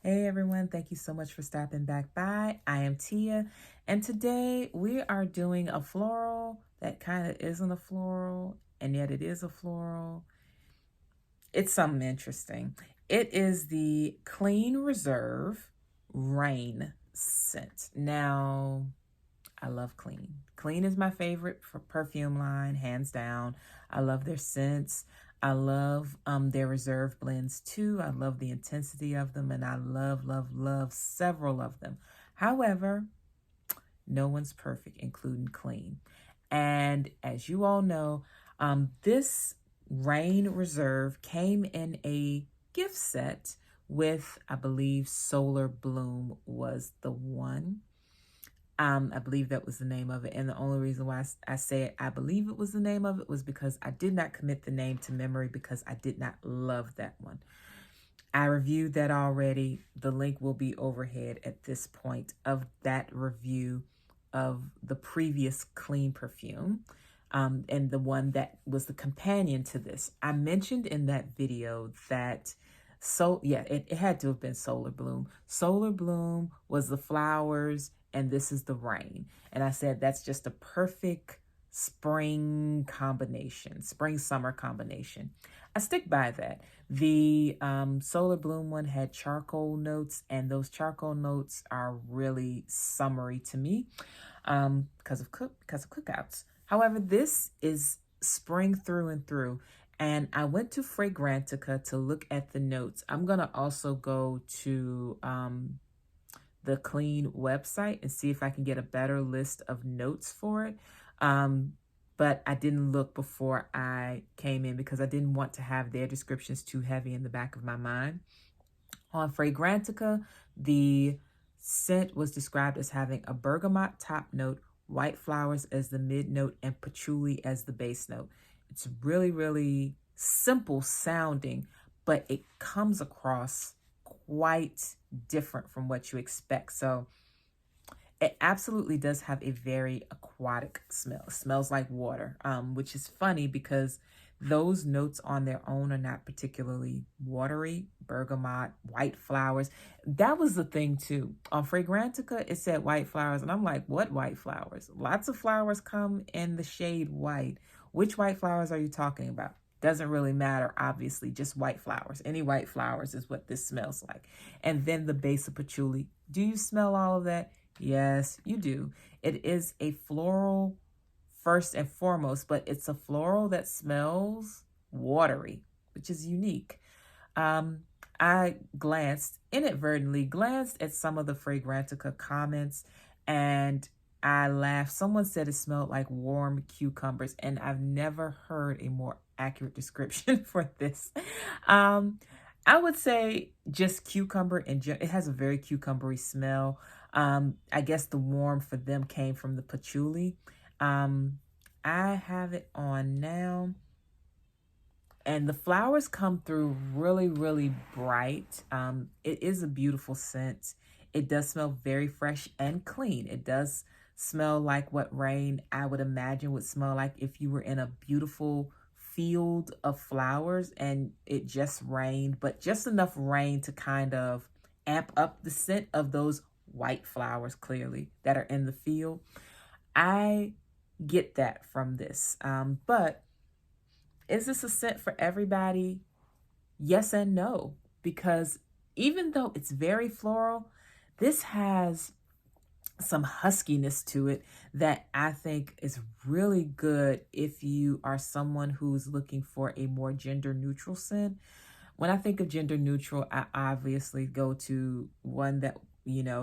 Hey everyone, thank you so much for stopping back by. I am Tia, and today we are doing a floral that kind of isn't a floral, and yet it is a floral. It's something interesting. It is the Clean Reserve Rain scent. Now, I love Clean. Clean is my favorite for perfume line, hands down. I love their scents. I love their reserve blends too. I love the intensity of them, and I love several of them. However, no one's perfect, including Clean. And as you all know, this Rain Reserve came in a gift set with, I believe, Solar Bloom was the one. I believe that was the name of it. And the only reason why I say it, I believe it was the name of it, was because I did not commit the name to memory because I did not love that one. I reviewed that already. The link will be overhead at this point of that review of the previous Clean perfume. And the one that was the companion to this. I mentioned in that video that it had to have been Solar Bloom. Solar Bloom was the flowers and this is the rain. And I said that's just a perfect spring combination, spring-summer combination. I stick by that. The Solar Bloom one had charcoal notes, and those charcoal notes are really summery to me because of cookouts. However, this is spring through and through. And I went to Fragrantica to look at the notes. I'm going to also go to the Clean website and see if I can get a better list of notes for it. But I didn't look before I came in because I didn't want to have their descriptions too heavy in the back of my mind. On Fragrantica, the scent was described as having a bergamot top note, white flowers as the mid note, and patchouli as the base note. It's really, really simple sounding, but it comes across quite different from what you expect. So it absolutely does have a very aquatic smell. It smells like water, which is funny because those notes on their own are not particularly watery. Bergamot, white flowers. That was the thing too. On Fragrantica, it said white flowers, and I'm like, what white flowers? Lots of flowers come in the shade white. Which white flowers are you talking about? Doesn't really matter, obviously, just white flowers. Any white flowers is what this smells like. And then the base of patchouli. Do you smell all of that? Yes, you do. It is a floral first and foremost, but it's a floral that smells watery, which is unique. I inadvertently glanced at some of the Fragrantica comments, and I laughed. Someone said it smelled like warm cucumbers, and I've never heard a more accurate description for this. I would say just cucumber, and it has a very cucumbery smell. I guess the warm for them came from the patchouli. I have it on now. And the flowers come through really, really bright. It is a beautiful scent. It does smell very fresh and clean. It does smell like what rain, I would imagine, would smell like if you were in a beautiful field of flowers and it just rained, but just enough rain to kind of amp up the scent of those white flowers, clearly, that are in the field. I get that from this. But is this a scent for everybody? Yes and no, because even though it's very floral, this has some huskiness to it that I think is really good if you are someone who's looking for a more gender neutral scent. When I think of gender neutral, I obviously go to one that,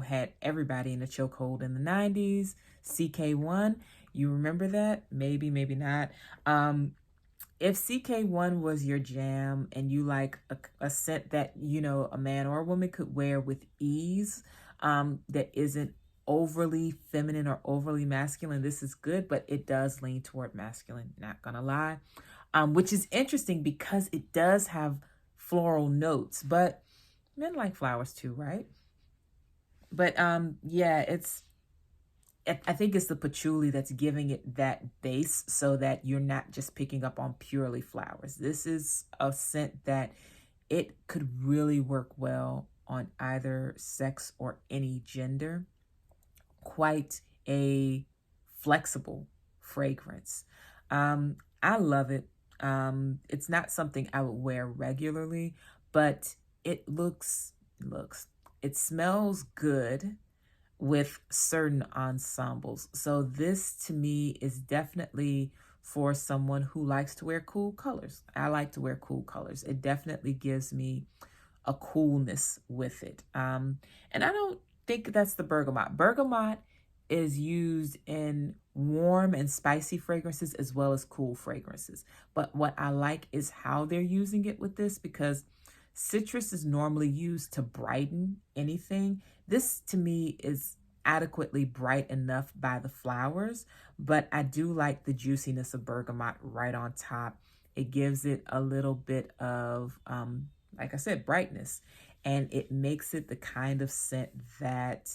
had everybody in a chokehold in the 90s, CK1. You remember that? Maybe, maybe not. If CK1 was your jam and you like a scent that, a man or a woman could wear with ease, that isn't overly feminine or overly masculine, this is good, but it does lean toward masculine, not gonna lie. Which is interesting because it does have floral notes, but men like flowers too, right? But yeah, I think it's the patchouli that's giving it that base so that you're not just picking up on purely flowers. This is a scent that it could really work well on either sex or any gender. Quite a flexible fragrance. I love it. It's not something I would wear regularly, but it it smells good with certain ensembles. So this to me is definitely for someone who likes to wear cool colors. I like to wear cool colors. It definitely gives me a coolness with it. And I don't think that's the bergamot. Bergamot is used in warm and spicy fragrances as well as cool fragrances. But what I like is how they're using it with this, because citrus is normally used to brighten anything. This to me is adequately bright enough by the flowers, but I do like the juiciness of bergamot right on top. It gives it a little bit of, like I said, brightness, and it makes it the kind of scent that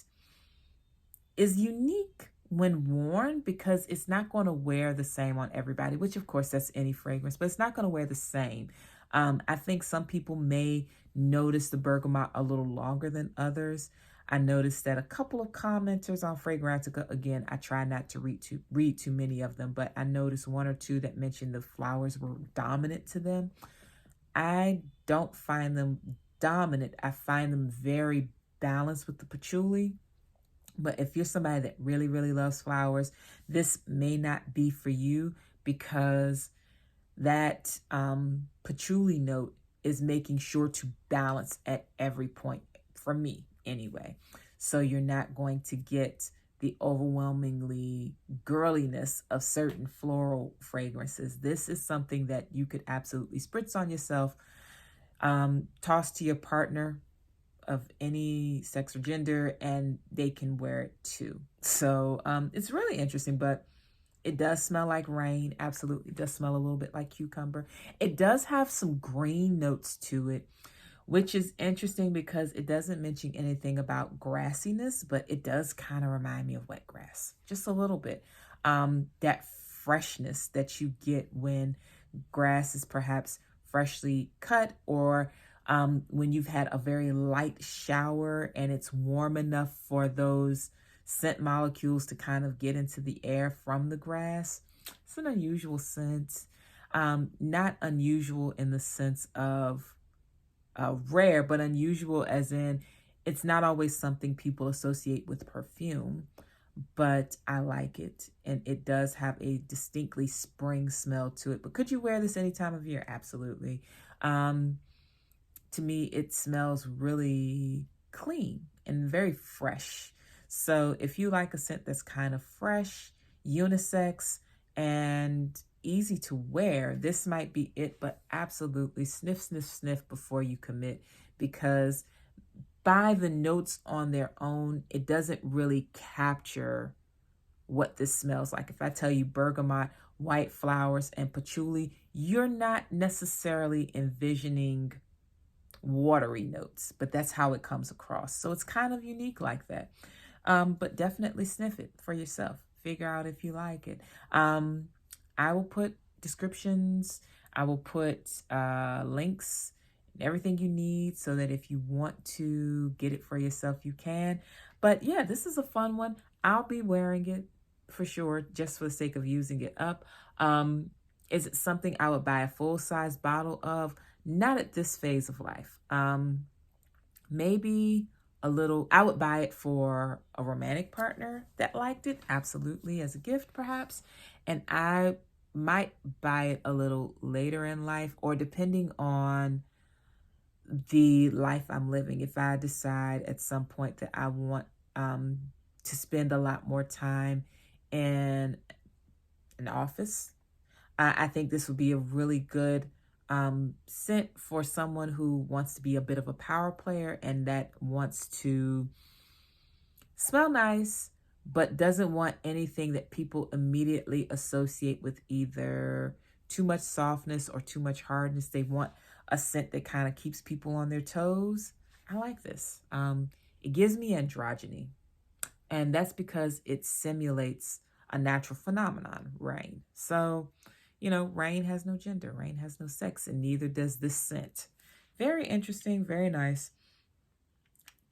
is unique when worn, because it's not going to wear the same on everybody, which of course that's any fragrance, but it's not going to wear the same. I think some people may notice the bergamot a little longer than others. I noticed that a couple of commenters on Fragrantica, again, I try not to read too many of them, but I noticed one or two that mentioned the flowers were dominant to them. I don't find them dominant. I find them very balanced with the patchouli. But if you're somebody that really, really loves flowers, this may not be for you, because that patchouli note is making sure to balance at every point, for me anyway. So you're not going to get the overwhelmingly girliness of certain floral fragrances. This is something that you could absolutely spritz on yourself, toss to your partner of any sex or gender, and they can wear it too. So it's really interesting, but it does smell like rain. Absolutely. It does smell a little bit like cucumber. It does have some green notes to it, which is interesting because it doesn't mention anything about grassiness, but it does kind of remind me of wet grass, just a little bit. That freshness that you get when grass is perhaps freshly cut, or when you've had a very light shower and it's warm enough for those scent molecules to kind of get into the air from the grass. It's an unusual scent. Not unusual in the sense of rare, but unusual as in it's not always something people associate with perfume, but I like it. And it does have a distinctly spring smell to it. But could you wear this any time of year? Absolutely. To me, it smells really clean and very fresh. So if you like a scent that's kind of fresh, unisex, and easy to wear, this might be it. But absolutely sniff, sniff, sniff before you commit, because by the notes on their own, it doesn't really capture what this smells like. If I tell you bergamot, white flowers, and patchouli, you're not necessarily envisioning watery notes, but that's how it comes across. So it's kind of unique like that. But definitely sniff it for yourself. Figure out if you like it. I will put descriptions. I will put links, everything you need, so that if you want to get it for yourself, you can. But yeah, this is a fun one. I'll be wearing it for sure, just for the sake of using it up. Is it something I would buy a full-size bottle of? Not at this phase of life. Maybe a little, I would buy it for a romantic partner that liked it, absolutely, as a gift perhaps. And I might buy it a little later in life, or depending on the life I'm living. If I decide at some point that I want to spend a lot more time in an office, I think this would be a really good scent for someone who wants to be a bit of a power player and that wants to smell nice, but doesn't want anything that people immediately associate with either too much softness or too much hardness. They want a scent that kind of keeps people on their toes. I like this. It gives me androgyny, and that's because it simulates a natural phenomenon, rain. So, you know, rain has no gender, rain has no sex, and neither does this scent. Very interesting, very nice.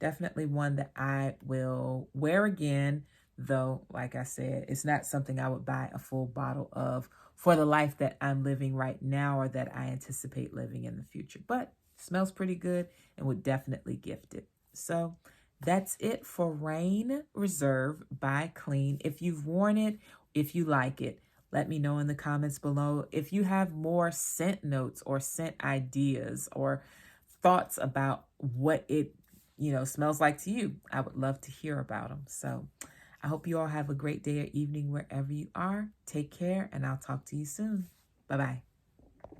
Definitely one that I will wear again, though, like I said, it's not something I would buy a full bottle of for the life that I'm living right now or that I anticipate living in the future. But it smells pretty good and would definitely gift it. So that's it for Rain Reserve by Clean. If you've worn it, if you like it, let me know in the comments below. If you have more scent notes or scent ideas or thoughts about what it, smells like to you, I would love to hear about them. So I hope you all have a great day or evening wherever you are. Take care, and I'll talk to you soon. Bye-bye.